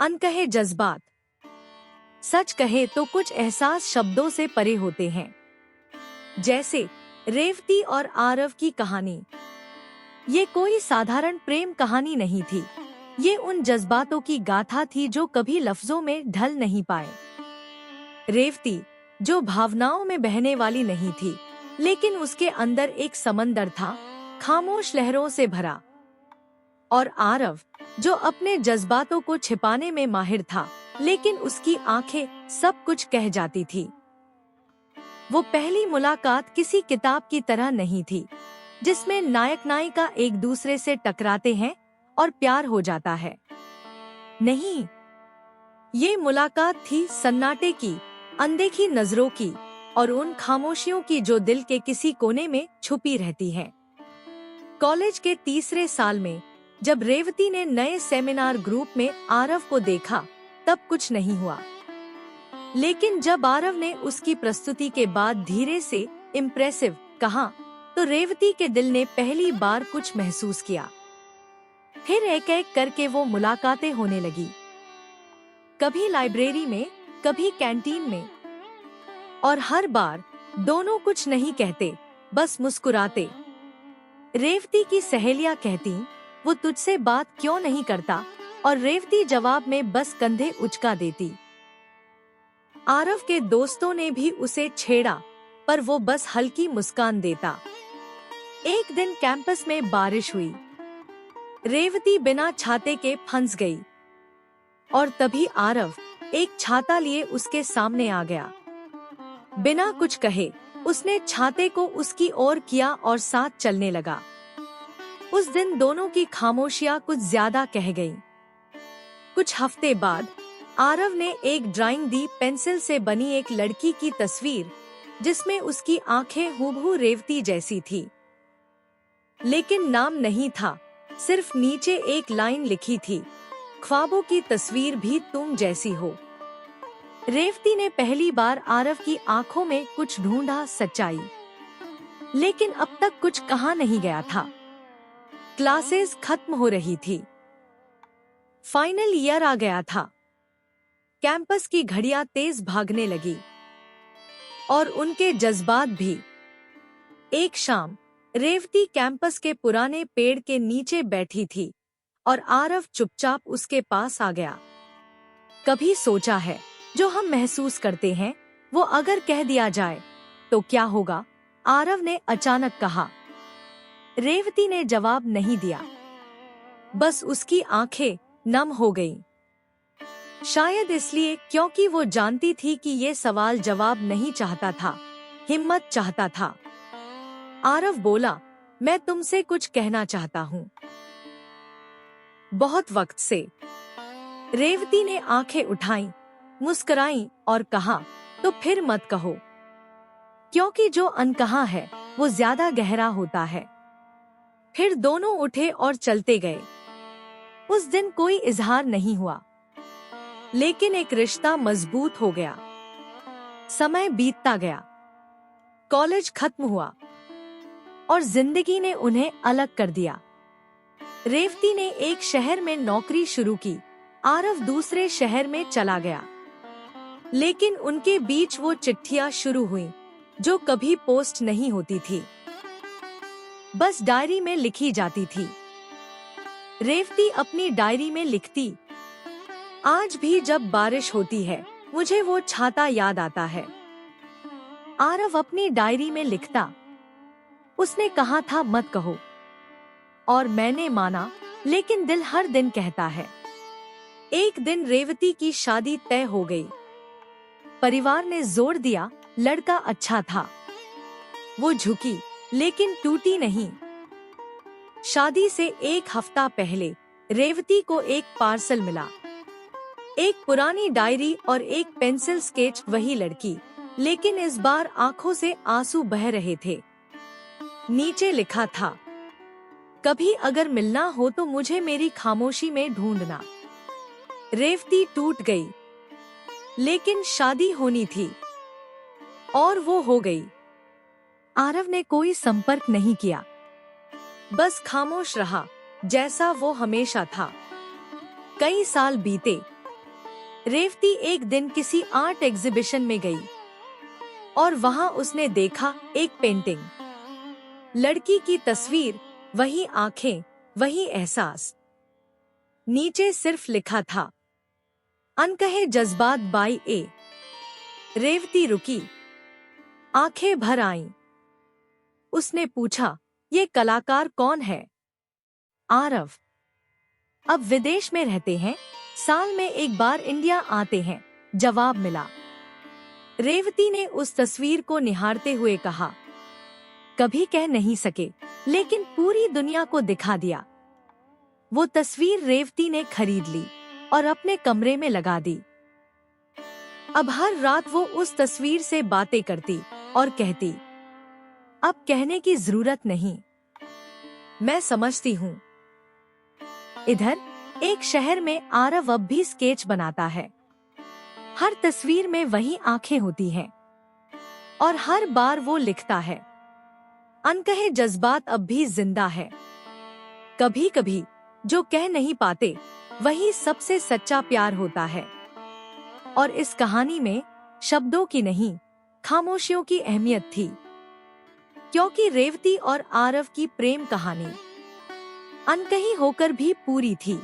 अनकहे जज्बात। सच कहे तो कुछ एहसास शब्दों से परे होते हैं। जैसे रेवती और आरव की कहानी। ये कोई साधारण प्रेम कहानी नहीं थी। ये उन जज्बातों की गाथा थी जो कभी लफ्जों में ढल नहीं पाए। रेवती, जो भावनाओं में बहने वाली नहीं थी, लेकिन उसके अंदर एक समंदर था, खामोश लहरों से भरा। और आरव, जो अपने जज्बातों को छिपाने में माहिर था, लेकिन उसकी आंखें सब कुछ कह जाती थी। वो पहली मुलाकात किसी किताब की तरह नहीं थी, जिसमें नायक नायिका एक दूसरे से टकराते हैं और प्यार हो जाता है। नहीं, ये मुलाकात थी सन्नाटे की, अनदेखी नजरों की और उन खामोशियों की जो दिल के किसी कोने में छुपी रहती हैं। कॉलेज के तीसरे साल में जब रेवती ने नए सेमिनार ग्रुप में आरव को देखा, तब कुछ नहीं हुआ। लेकिन जब आरव ने उसकी प्रस्तुति के बाद धीरे से इम्प्रेसिव कहा, तो रेवती के दिल ने पहली बार कुछ महसूस किया। फिर एक एक करके वो मुलाकातें होने लगी। कभी लाइब्रेरी में, कभी कैंटीन में, और हर बार दोनों कुछ नहीं कहते, बस मुस्कुराते। रेवती की सहेलियां कहती, वो तुझसे बात क्यों नहीं करता, और रेवती जवाब में बस कंधे उचका देती। आरव के दोस्तों ने भी उसे छेड़ा, पर वो बस हल्की मुस्कान देता। एक दिन कैंपस में बारिश हुई। रेवती बिना छाते के फंस गई, और तभी आरव एक छाता लिए उसके सामने आ गया। बिना कुछ कहे उसने छाते को उसकी ओर किया और साथ चलने लगा। उस दिन दोनों की खामोशियां कुछ ज्यादा कह गईं। कुछ हफ्ते बाद आरव ने एक ड्राइंग दी, पेंसिल से बनी एक लड़की की तस्वीर, जिसमें उसकी आंखें हूबहू रेवती जैसी थी। लेकिन नाम नहीं था, सिर्फ नीचे एक लाइन लिखी थी, ख्वाबों की तस्वीर भी तुम जैसी हो। रेवती ने पहली बार आरव की आंखों में कुछ ढूंढा, सच्चाई। लेकिन अब तक कुछ कहा नहीं गया था। क्लासेस खत्म हो रही थी। फाइनल ईयर आ गया था। कैंपस की घड़ियां तेज भागने लगी, और उनके जज्बात भी। एक शाम रेवती कैंपस के पुराने पेड़ के नीचे बैठी थी, और आरव चुपचाप उसके पास आ गया। कभी सोचा है, जो हम महसूस करते हैं, वो अगर कह दिया जाए तो क्या होगा? आरव ने अचानक कहा। रेवती ने जवाब नहीं दिया, बस उसकी आंखें नम हो गईं। शायद इसलिए क्योंकि वो जानती थी कि ये सवाल जवाब नहीं चाहता था, हिम्मत चाहता था। आरव बोला, मैं तुमसे कुछ कहना चाहता हूँ, बहुत वक्त से। रेवती ने आंखें उठाईं, मुस्कुराई और कहा, तो फिर मत कहो, क्योंकि जो अनकहा है वो ज्यादा गहरा होता है। फिर दोनों उठे और चलते गए। उस दिन कोई इजहार नहीं हुआ, लेकिन एक रिश्ता मजबूत हो गया। समय बीतता गया, कॉलेज खत्म हुआ, और जिंदगी ने उन्हें अलग कर दिया। रेवती ने एक शहर में नौकरी शुरू की, आरव दूसरे शहर में चला गया। लेकिन उनके बीच वो चिट्ठियां शुरू हुईं, जो कभी पोस्ट नहीं होती थी, बस डायरी में लिखी जाती थी। रेवती अपनी डायरी में लिखती, आज भी जब बारिश होती है मुझे वो छाता याद आता है। आरव अपनी डायरी में लिखता, उसने कहा था मत कहो, और मैंने माना, लेकिन दिल हर दिन कहता है। एक दिन रेवती की शादी तय हो गई। परिवार ने जोर दिया, लड़का अच्छा था। वो झुकी, लेकिन टूटी नहीं। शादी से एक हफ्ता पहले रेवती को एक पार्सल मिला, एक पुरानी डायरी और एक पेंसिल स्केच। वही लड़की, लेकिन इस बार आंखों से आंसू बह रहे थे। नीचे लिखा था, कभी अगर मिलना हो तो मुझे मेरी खामोशी में ढूंढना। रेवती टूट गई, लेकिन शादी होनी थी, और वो हो गई। आरव ने कोई संपर्क नहीं किया, बस खामोश रहा, जैसा वो हमेशा था। कई साल बीते, रेवती एक दिन किसी आर्ट एग्जीबिशन में गई और वहां उसने देखा एक पेंटिंग। लड़की की तस्वीर, वही आंखें, वही एहसास। नीचे सिर्फ लिखा था, अनकहे जज्बात बाई ए। रेवती रुकी, आंखें भर आईं। उसने पूछा, ये कलाकार कौन है? आरव। अब विदेश में रहते हैं, साल में एक बार इंडिया आते हैं, जवाब मिला। रेवती ने उस तस्वीर को निहारते हुए कहा, कभी कह नहीं सके, लेकिन पूरी दुनिया को दिखा दिया। वो तस्वीर रेवती ने खरीद ली और अपने कमरे में लगा दी। अब हर रात वो उस तस्वीर से बातें करती और कहती, अब कहने की जरूरत नहीं, मैं समझती हूँ। इधर एक शहर में आरव अब भी स्केच बनाता है। हर तस्वीर में वही आंखें होती हैं और हर बार वो लिखता है, अनकहे जज्बात अब भी जिंदा है। कभी कभी जो कह नहीं पाते, वही सबसे सच्चा प्यार होता है। और इस कहानी में शब्दों की नहीं, खामोशियों की अहमियत थी, क्योंकि रेवती और आरव की प्रेम कहानी अनकही होकर भी पूरी थी।